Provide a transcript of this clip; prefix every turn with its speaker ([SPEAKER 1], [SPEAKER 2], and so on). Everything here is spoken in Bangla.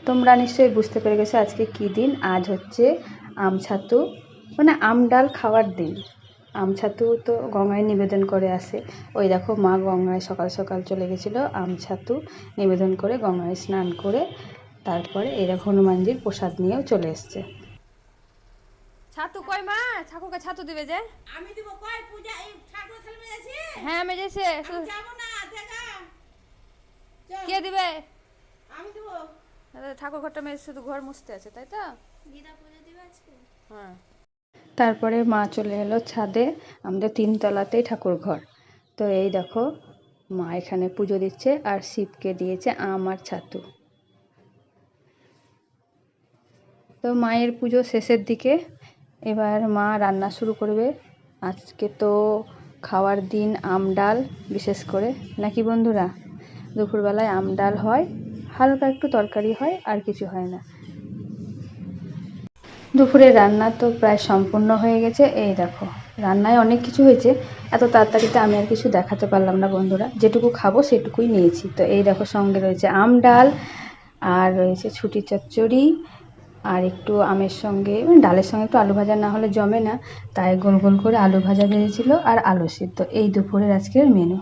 [SPEAKER 1] তোমরা নিশ্চয়ই বুঝতে পেরে গেছো আজকে কী দিন। আজ হচ্ছে আম ছাতু, মানে আম ডাল খাওয়ার দিন। আম ছাতু তো গঙ্গায় নিবেদন করে আসে। ওই দেখো মা গঙ্গায় সকাল সকাল চলে গেছিলো আম ছাতু নিবেদন করে, গঙ্গায় স্নান করে তারপরে এরা হনুমানজির প্রসাদ নিয়েও চলে এসছে।
[SPEAKER 2] ছাতু কই মা? ঠাকুরকে ছাতু দিবে যে?
[SPEAKER 3] আমি দিব কই পূজা এই ঠাকুর খেলবে যাচ্ছি।
[SPEAKER 2] হ্যাঁ মেজেছে।
[SPEAKER 3] আমি যাব না দেখা।
[SPEAKER 2] কে দিবে?
[SPEAKER 3] আমি দিব।
[SPEAKER 2] ঠাকুর ঘরটা মেজে শুধু ঘর মুছতে আছে, তাই তো?
[SPEAKER 3] দিদা পূজা দিবে আজকে।
[SPEAKER 2] হ্যাঁ।
[SPEAKER 1] তারপরে মা চলে এলো ছাদে, আমাদের 3 তলাতেই ঠাকুর ঘর। তো এই দেখো মা এখানে পুজো দিচ্ছে আর শিবকে দিয়েছে আম আর ছাতু। তো মায়ের পুজো শেষের দিকে, এবার মা রান্না শুরু করবে। আজকে তো খাওয়ার দিন আম ডাল, বিশেষ করে নাকি বন্ধুরা? দুপুরবেলায় আম ডাল হয়, হালকা একটু তরকারি হয়, আর কিছু হয় না। দুপুরে রান্না তো প্রায় সম্পূর্ণ হয়ে গেছে। এই দেখো রান্নায় অনেক কিছু হয়েছে, এত তাড়াতাড়িতে আমি আর কিছু দেখাতে পারলাম না বন্ধুরা। যেটুকু খাবো সেটুকুই নিয়েছি। তো এই দেখো সঙ্গে রয়েছে আম ডাল, আর রয়েছে ছুটি চচ্চড়ি, আর একটু আমের সঙ্গে, ডালের সঙ্গে একটু আলু ভাজা না হলে জমে না, তাই গোল গোল করে আলু ভাজা ভেজেছিল, আর আলু সিদ্ধ। এই দুপুরের আজকের মেনু।